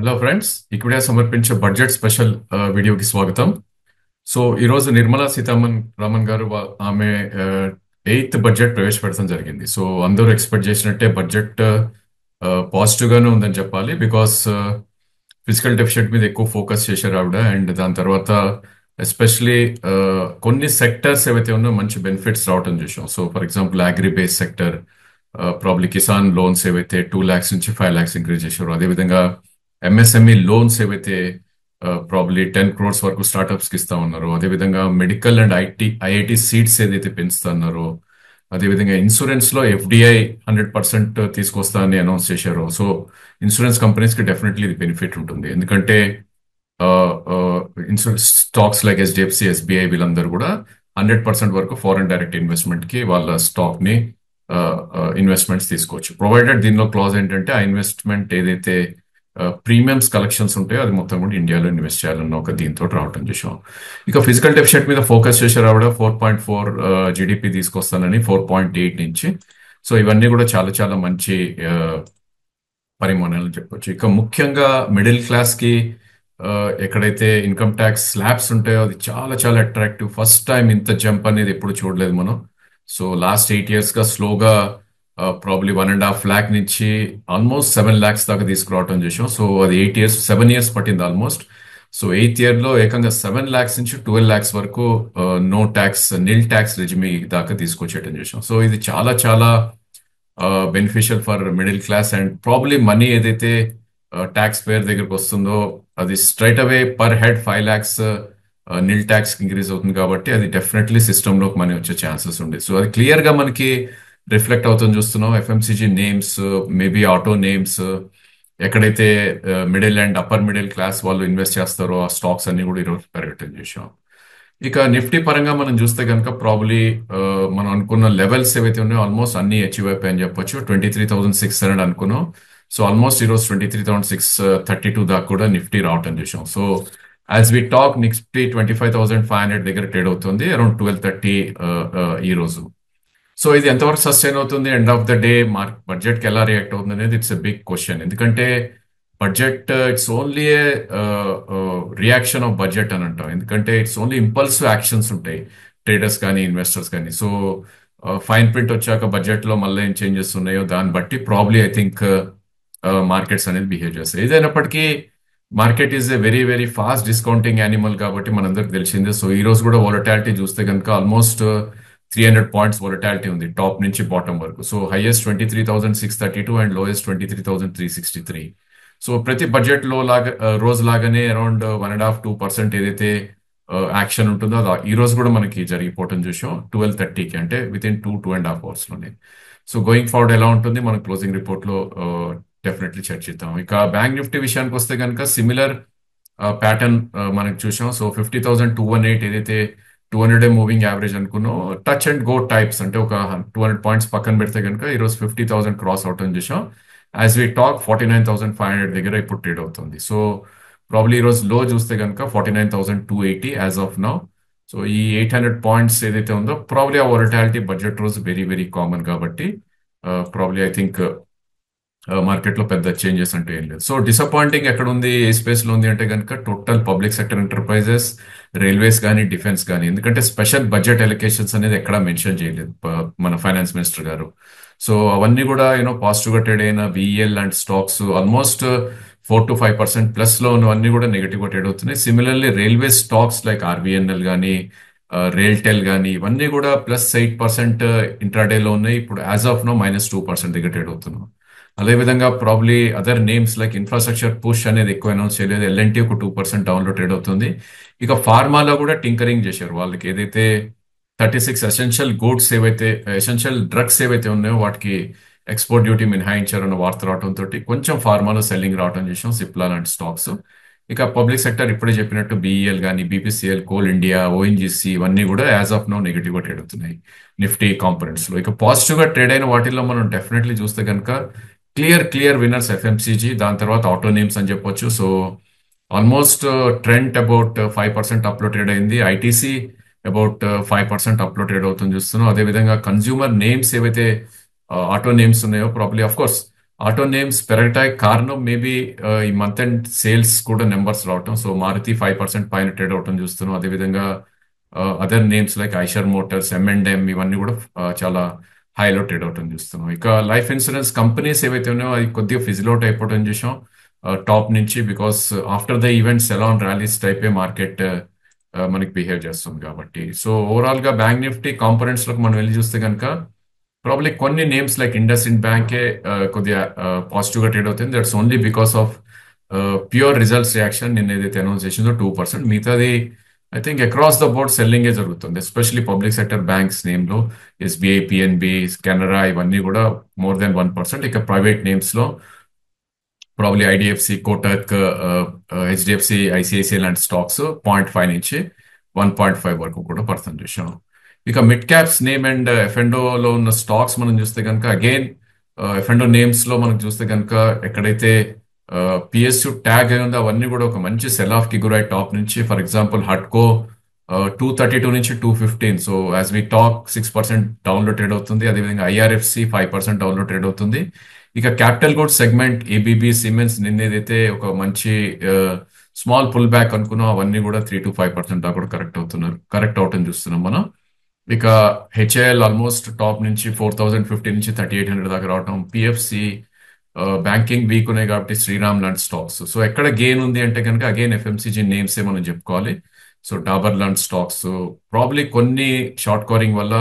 Hello friends, ఇక్కడే సమర్పించే budget special వీడియోకి స్వాగతం. సో ఈ రోజు నిర్మలా సీతారామన్ గారు ఆమె ఎయిత్ బడ్జెట్ ప్రవేశపెట్టడం జరిగింది. సో అందరూ ఎక్స్పెక్ట్ చేసినట్టే బడ్జెట్ పాజిటివ్ గానే ఉందని చెప్పాలి. బికాస్ ఫిజికల్ డెఫిషిట్ మీద ఎక్కువ ఫోకస్ చేశారు ఆవిడ. అండ్ దాని తర్వాత ఎస్పెషలీ కొన్ని సెక్టర్స్ ఏవైతే ఉన్నాయో మంచి బెనిఫిట్స్ రావటం చూసాం. So for example agri base sector, probably Kisan loans ఏవైతే 2 lakhs నుంచి 5 lakhs ఇంక్రీజ్ చేశారు. అదేవిధంగా ఎంఎస్ఎంఈ లోన్స్ ఏవైతే ప్రాబ్లీ 10 crores వరకు స్టార్ట్అప్స్ కి ఇస్తా ఉన్నారు. అదేవిధంగా మెడికల్ అండ్ ఐఐటి సీట్స్ ఏదైతే పెంచుతా ఉన్నారో, అదేవిధంగా ఇన్సూరెన్స్ లో ఎఫ్డిఐ 100% తీసుకొస్తా అని అనౌన్స్ చేశారు. సో ఇన్సూరెన్స్ కంపెనీస్ కి డెఫినెట్లీ ఇది బెనిఫిట్ ఉంటుంది. ఎందుకంటే insurance stocks like HDFC, SBI వీళ్ళందరూ కూడా 100% వరకు ఫారెన్ డైరెక్ట్ ఇన్వెస్ట్మెంట్ కి వాళ్ళ స్టాక్ ని ఇన్వెస్ట్మెంట్స్ తీసుకోవచ్చు. ప్రొవైడెడ్ దీనిలో క్లాజ్ ఏంటంటే ఆ ఇన్వెస్ట్మెంట్ ఏదైతే ప్రీమియమ్స్ కలెక్షన్స్ ఉంటాయో అది మొత్తం కూడా ఇండియాలో ఇన్వెస్ట్ చేయాలన్న ఒక దీంతో రావటం చేసాం. ఇక ఫిజికల్ డెఫిషిట్ మీద ఫోకస్ చేశారు ఆవిడ. 4.4 జీడిపి తీసుకొస్తానని 4.8 నుంచి. సో ఇవన్నీ కూడా చాలా చాలా మంచి పరిమాణాలు చెప్పొచ్చు. ఇక ముఖ్యంగా మిడిల్ క్లాస్ కి ఎక్కడైతే ఇన్కమ్ ట్యాక్స్ స్లాబ్స్ ఉంటాయో అది చాలా చాలా అట్రాక్టివ్. ఫస్ట్ టైం ఇంత జంప్ అనేది ఎప్పుడు చూడలేదు మనం. సో లాస్ట్ 8 years గా స్లోగా ప్రాబ్లీ 1.5 lakh నుంచి ఆల్మోస్ట్ 7 lakhs దాకా తీసుకురావటం చేసాం. సో అది 7 years పట్టింది ఆల్మోస్ట్. సో 8th year లో ఏకంగా 7 lakhs నుంచి 12 lakhs వరకు no tax, nil tax regime దాకా తీసుకొచ్చేయటం చేసాం. సో ఇది చాలా చాలా beneficial for middle class. And probably money ఏదైతే ట్యాక్స్ పేర్ దగ్గరకు వస్తుందో అది straight away per head 5 lakhs nil tax increase అవుతుంది. కాబట్టి అది డెఫినెట్లీ సిస్టంలోకి మనీ వచ్చే ఛాన్సెస్ ఉంది. సో అది క్లియర్ గా మనకి రిఫ్లెక్ట్ అవుతుంది చూస్తున్నాం. FMCG names, maybe auto names, ఎక్కడైతే middle and upper middle class వాళ్ళు ఇన్వెస్ట్ చేస్తారో ఆ స్టాక్స్ అన్ని కూడా ఈరోజు పెరగటం చేసాం. ఇక నిఫ్టీ పరంగా మనం చూస్తే కనుక ప్రాబ్లీ మనం అనుకున్న లెవెల్స్ ఏవైతే ఉన్నాయో ఆల్మోస్ట్ అన్ని అచీవ్ అయిపోయాయని చెప్పొచ్చు. 23,600 అనుకున్నాం. సో ఆల్మోస్ట్ ఈరోజు 23,632 దాకా కూడా నిఫ్టీ రావటం చేసాం. So as we talk Nifty 25,500 దగ్గర ట్రేడ్ అవుతుంది, అరౌండ్ 12:30 ఈ రోజు. సో ఇది ఎంతవరకు సస్టైన్ అవుతుంది, end of the day budget కి ఎలా రియాక్ట్ అవుతుంది అనేది ఇట్స్ ఎ బిగ్ క్వశ్చన్. ఎందుకంటే budget it's only A reaction of budget అని అంటాం. ఎందుకంటే ఇట్స్ ఓన్లీ ఇంపల్సివ్ యాక్షన్స్ ఉంటాయి ట్రేడర్స్ కానీ ఇన్వెస్టర్స్ కానీ. సో ఫైన్ ప్రింట్ వచ్చాక బడ్జెట్ లో మళ్ళీ ఏం చేంజెస్ ఉన్నాయో దాన్ని బట్టి ప్రాబ్లీ ఐ థింక్ మార్కెట్స్ అనేది బిహేవ్ చేస్తాయి. ఏదైనప్పటికీ market is a very very fast discounting animal కాబట్టి మనందరికి తెలిసిందే. సో ఈ రోజు కూడా వోలటాలిటీ చూస్తే కనుక ఆల్మోస్ట్ 300 points వోలటాలిటీ ఉంది టాప్ నుంచి బాటమ్ వరకు. So highest 23,632 and lowest 23,363. So ప్రతి బడ్జెట్ లో రోజు లాగానే అరౌండ్ 1.5-2% ఏదైతే యాక్షన్ ఉంటుందో అది ఈ రోజు కూడా మనకి జరిగిపోవటం చూసాం 12:30కి, అంటే విత్ ఇన్ 2.5 hours లోనే. సో గోయింగ్ ఫార్వర్డ్ ఎలా ఉంటుంది మనం క్లోజింగ్ రిపోర్ట్ లో డెఫినెట్లీ చర్చిద్దాం. ఇక బ్యాంక్ నిఫ్టీ విషయానికి వస్తే కనుక సిమిలర్ ప్యాటర్న్ మనకి చూసాం. సో 50,218 ఏదైతే 200 మూవింగ్ యావరేజ్ అనుకున్నాం, టచ్ అండ్ గో టైప్స్, అంటే ఒక 200 points పక్కన పెడితే కనుక ఈరోజు 50,000 క్రాస్ అవటం చేసాం. యాజ్ వి టాక్ 49,500 దగ్గర ఇప్పుడు ట్రేడ్ అవుతుంది. సో ప్రాబ్లీ ఈరోజు లో చూస్తే కనుక 49,280 యాజ్ ఆఫ్ నౌ. సో ఈ 800 points ఏదైతే ఉందో ప్రాబ్లీ ఆ వొలటాలిటీ బడ్జెట్ రోజు వెరీ వెరీ కామన్ కాబట్టి ప్రాబ్లీ ఐ థింక్ మార్కెట్ లో పెద్ద చేంజెస్ అంటూ ఏం లేదు. సో డిసప్పాయింటింగ్ ఎక్కడ ఉంది, ఏ స్పేస్ లో ఉంది అంటే కనుక total public sector enterprises, railways కానీ డిఫెన్స్ కానీ. ఎందుకంటే స్పెషల్ బడ్జెట్ ఎలొకేషన్స్ అనేది ఎక్కడా మెన్షన్ చేయలేదు మన ఫైనాన్స్ మినిస్టర్ గారు. సో అవన్నీ కూడా పాజిటివ్ గా ట్రేడ్ అయిన విఈఎల్ లాంటి స్టాక్స్ ఆల్మోస్ట్ 4-5% ప్లస్ లో ఉన్నవన్నీ కూడా నెగిటివ్ గా ట్రేడ్ అవుతున్నాయి. Similarly railway stocks like RBNL కానీ రైల్టెల్ కానీ ఇవన్నీ కూడా +8% ఇంట్రాడే లో ఉన్నాయి. ఇప్పుడు యాజ్ ఆఫ్ నో -2% దగ్గర ట్రేడ్ అవుతున్నాం. అదేవిధంగా probably other names like infrastructure push అనేది ఎక్కువ అనౌన్స్ చేయలేదు. ఎల్ఎన్టీ ఒక 2% డౌన్ లో ట్రేడ్ అవుతుంది. ఇక ఫార్మాలో కూడా టింకరింగ్ చేశారు. వాళ్ళకి ఏదైతే 36 ఎసెన్షియల్ గూడ్స్ ఏవైతే ఎసెన్షియల్ డ్రగ్స్ ఏవైతే ఉన్నాయో వాటికి ఎక్స్పోర్ట్ డ్యూటీ మినహాయించారన్న వార్త రావడంతో కొంచెం ఫార్మాలో సెల్లింగ్ రావడం చేసాం, సిప్లా లాంటి స్టాక్స్. ఇక పబ్లిక్ సెక్టర్ ఇప్పుడే చెప్పినట్టు బీఈఎల్ కానీ బీపీసీఎల్, కోల్ ఇండియా, ఓఎన్జీసీ ఇవన్నీ కూడా యాజ్ ఆఫ్ నో నెగిటివ్ గా ట్రేడ్ అవుతున్నాయి నిఫ్టీ కాంపోనెంట్స్ లో. ఇక పాజిటివ్ గా ట్రేడ్ అయిన వాటిల్లో మనం డెఫినెట్లీ చూస్తే కనుక క్లియర్ విన్నర్స్ ఎఫ్ఎంసీజీ, దాని తర్వాత ఆటో నేమ్స్ అని చెప్పొచ్చు. సో ఆల్మోస్ట్ ట్రెండ్ అబౌట్ 5% అప్లో ట్రేడ్ అయింది. ఐటీసీ అబౌట్ 5% అప్లో ట్రేడ్ అవుతుంది చూస్తున్నాం. అదేవిధంగా కన్స్యూమర్ నేమ్స్ ఏవైతే ఆటో నేమ్స్ ఉన్నాయో probably of course auto names పెరగటానికి కారణం మేబీ ఈ మంత్ అండ్ సేల్స్ కూడా నెంబర్స్ రావటం. సో మారుతి 5% పైన ట్రేడ్ అవటం చూస్తున్నాం. అదేవిధంగా other names like Eicher Motors, M&M ఇవన్నీ కూడా చాలా హైలో ట్రేడ్ అవటం చూస్తున్నాం. ఇక లైఫ్ ఇన్సూరెన్స్ కంపెనీస్ ఏవైతే ఉన్నాయో అది కొద్దిగా ఫిజిల్ అవుట్ అయిపోవడం చూసాం టాప్ నుంచి. Because after the event sell on rallies టైపే మార్కెట్ మనకి బిహేవ్ చేస్తుంది కాబట్టి. సో ఓవరాల్ గా బ్యాంక్ నిఫ్టీ కాంపోనెంట్స్ లోకి మనం వెళ్ళి చూస్తే కనుక ప్రాబ్లీ కొన్ని నేమ్స్ లైక్ ఇండస్ ఇండ్ బ్యాంకే కొద్దిగా పాజిటివ్ గా ట్రేడ్ అవుతుంది. That's only because of pure results reaction నిన్న ఏదైతే అనౌన్స్ చేసిందో 2%. మిగతాది I think across the board selling జరుగుతుంది, especially public sector banks name లో SBI, PNB, కెనరా ఇవన్నీ కూడా మోర్ దెన్ 1%. ఇక ప్రైవేట్ నేమ్స్ లో probably IDFC, Kotak, HDFC, ICICI లాంటి స్టాక్స్ 0.5 నుంచి 1.5 వరకు కూడా పర్సన్ చూసాం. ఇక మిడ్ క్యాప్స్ నేమ్ అండ్ లో ఉన్న స్టాక్స్ మనం చూస్తే కనుక అగైన్ F&O నేమ్స్ లో మనం చూస్తే కనుక ఎక్కడైతే PSU ట్యాగ్ అయి ఉందో అవన్నీ కూడా ఒక మంచి సెల్ ఆఫ్ కి గురై టాప్ నుంచి. ఫర్ ఎగ్జాంపుల్ హట్కో 232 నుంచి 215. So as we talk 6% down లో ట్రేడ్ అవుతుంది. అదేవిధంగా IRFC 5% డౌన్ లో ట్రేడ్ అవుతుంది. ఇక capital goods segment ABB, Siemens నిన్నేదైతే ఒక మంచి స్మాల్ పుల్ బ్యాక్ అనుకున్నాం అవన్నీ కూడా 3 to 5% దాకా కూడా కరెక్ట్ అవటం చూస్తున్నాం మనం. ఇక HAL ఆల్మోస్ట్ టాప్ నుంచి 4050 నుంచి 3800 దాకా రావటం. PFC బ్యాంకింగ్ వీక్ ఉన్నాయి కాబట్టి శ్రీరామ్ లాంటి స్టాక్స్. సో ఎక్కడ గెయిన్ ఉంది అంటే కనుక అగైన్ FMCG నేమ్స్ ఏ మనం చెప్పుకోవాలి. సో డాబర్ లాంటి స్టాక్స్ ప్రాబ్లీ కొన్ని షార్ట్ కవరింగ్ వల్ల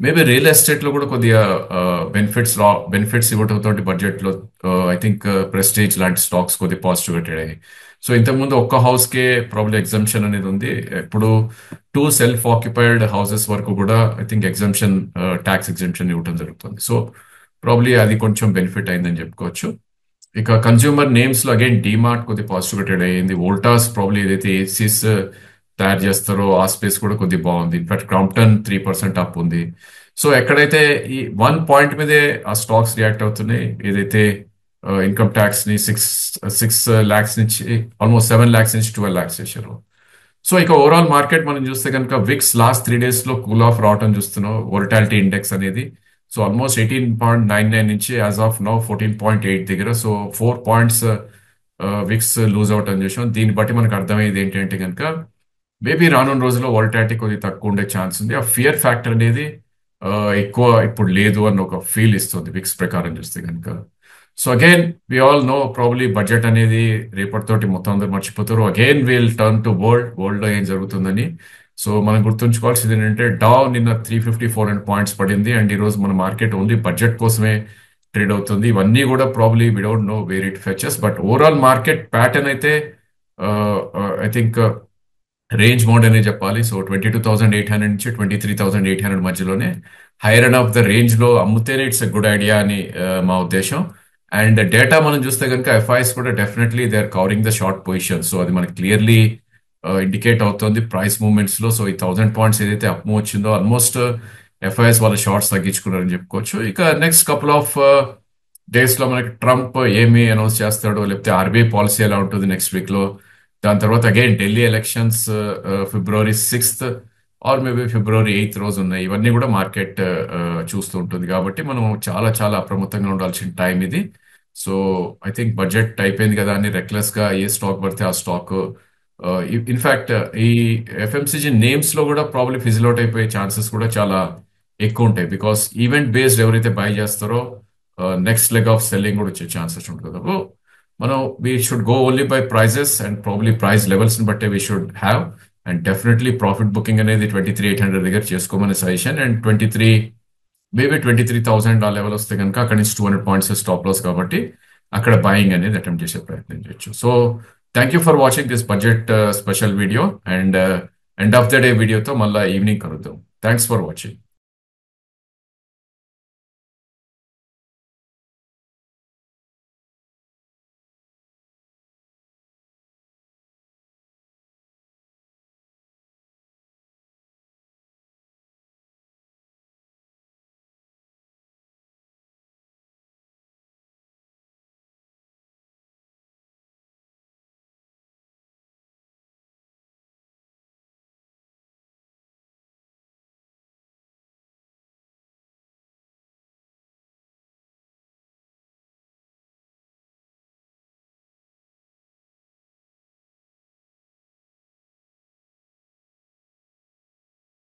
మేబీ రియల్ ఎస్టేట్ లో కూడా కొద్దిగా బెనిఫిట్స్ ఇవ్వడంతో బడ్జెట్ లో ఐ థింక్ ప్రెస్టేజ్ లాంటి స్టాక్స్ కొద్దిగా పాజిటివ్ గా ట్రేడ్ అయ్యాయి. సో ఇంతకుముందు ఒక్క హౌస్ కే ప్రాబ్లీ ఎగ్జంప్షన్ అనేది ఉంది. ఇప్పుడు 2 సెల్ఫ్ ఆక్యుపైడ్ హౌసెస్ వరకు కూడా ఐ థింక్ ట్యాక్స్ ఎగ్జంప్షన్ ఇవ్వడం జరుగుతుంది. సో ప్రాబ్లీ అది కొంచెం బెనిఫిట్ అయిందని చెప్పుకోవచ్చు. ఇక కన్స్యూమర్ నేమ్స్ లో అగైన్ డీమార్ట్ కొద్దిగా పాజిటివ్ గా ట్రేడ్ అయ్యింది. వోల్టాస్ ప్రాబ్లీ ఏదైతే ఏసీస్ తయారు చేస్తారో ఆ స్పేస్ కూడా కొద్దిగా బాగుంది. ఇన్ఫాక్ట్ క్రాంప్టన్ 3% అప్ ఉంది. సో ఎక్కడైతే ఈ 1 పాయింట్ మీదే ఆ స్టాక్స్ రియాక్ట్ అవుతున్నాయి, ఏదైతే ఇన్కమ్ ట్యాక్స్ ని 6 lakhs నుంచి ఆల్మోస్ట్ 7 lakhs నుంచి 12 lakhs చేశారు. సో ఇక ఓవరాల్ మార్కెట్ మనం చూస్తే కనుక విక్స్ లాస్ట్ 3 days లో కూల్ ఆఫ్ రావటం చూస్తున్నాం. వోలటాలిటీ ఇండెక్స్ అనేది సో ఆల్మోస్ట్ 18.99 నుంచి యాజ్ ఆఫ్ నౌ 14.8 దగ్గర. So 4 points VIX lose out అని చూసాం. దీన్ని బట్టి మనకు అర్థమయ్యేది ఏంటంటే కనుక మేబీ రానున్న రోజుల్లో వోలటాలిటీ కొద్దిగా తక్కువ ఉండే ఛాన్స్ ఉంది. ఆ ఫియర్ ఫ్యాక్టర్ అనేది ఎక్కువ ఇప్పుడు లేదు అని ఒక ఫీల్ ఇస్తుంది విక్స్ ప్రకారం చూస్తే కనుక. So again we all know probably budget అనేది రేపటితోటి మొత్తం అందరు మర్చిపోతారు. Again will turn to world లో ఏం జరుగుతుందని. సో మనం గుర్తుంచుకోవాల్సింది ఏంటంటే డావ్ నిన్న 350-400 పాయింట్స్ పడింది అండ్ ఈ రోజు మన మార్కెట్ ఓన్లీ బడ్జెట్ కోసమే ట్రేడ్ అవుతుంది. ఇవన్నీ కూడా probably we don't know where it fetches. But overall market pattern అయితే ఐ థింక్ రేంజ్ మౌంట్ అనే చెప్పాలి. సో 22,800 నుంచి 23,800 మధ్యలోనే higher and of the range లో అమ్ముతేనే ఇట్స్ ఎ గుడ్ ఐడియా అని మా ఉద్దేశం. అండ్ డేటా మనం చూస్తే కనుక FIs కూడా definitely they are covering the short position. So అది మనకి క్లియర్లీ ఇండికేట్ అవుతుంది ప్రైస్ మూవ్మెంట్స్ లో. సో ఈ 1000 పాయింట్స్ ఏదైతే అప్ మూవ్ వచ్చిందో ఆల్మోస్ట్ FIs వాళ్ళ షార్ట్స్ తగ్గించుకున్నారని చెప్పుకోవచ్చు. ఇక నెక్స్ట్ కపుల్ ఆఫ్ డేస్ లో మనకి ట్రంప్ ఏమి అనౌన్స్ చేస్తాడో, లేకపోతే RBI పాలసీ ఎలా ఉంటుంది నెక్స్ట్ వీక్ లో, దాని తర్వాత again Delhi elections February 6th or maybe February 8th రోజు ఉన్నాయి. ఇవన్నీ కూడా మార్కెట్ చూస్తూ ఉంటుంది కాబట్టి మనం చాలా చాలా అప్రమత్తంగా ఉండాల్సిన టైం ఇది. సో ఐ థింక్ బడ్జెట్ అయిపోయింది కదా అని రెక్లెస్ గా ఏ స్టాక్ పడితే ఆ స్టాక్ ఇన్ఫాక్ట్ ఈ FMCG నేమ్స్ లో కూడా ప్రాబ్లీ ఫిజిల్ అవుట్ అయిపోయే ఛాన్సెస్ కూడా చాలా ఎక్కువ ఉంటాయి. బికాస్ ఈవెంట్ బేస్డ్ ఎవరైతే బై చేస్తారో నెక్స్ట్ లెగ్ ఆఫ్ సెల్లింగ్ కూడా వచ్చే ఛాన్సెస్ ఉంటుంది కదా. మనం we should go only by prices and probably price levels ని బట్టే we should have. And definitely profit booking అనేది 23,800 దగ్గర చేసుకోమని సజెషన్. అండ్ 23,000 ఆ లెవెల్ వస్తే కనుక అక్కడ నుంచి 200 పాయింట్స్ స్టాప్ లాస్ కాబట్టి అక్కడ బయింగ్ అనేది అటెంప్ట్ చేసే ప్రయత్నం చేయొచ్చు. So thank you for watching this budget special video. And end of the day వీడియోతో మళ్ళీ ఈవినింగ్ కలుద్దాం. Thanks for watching.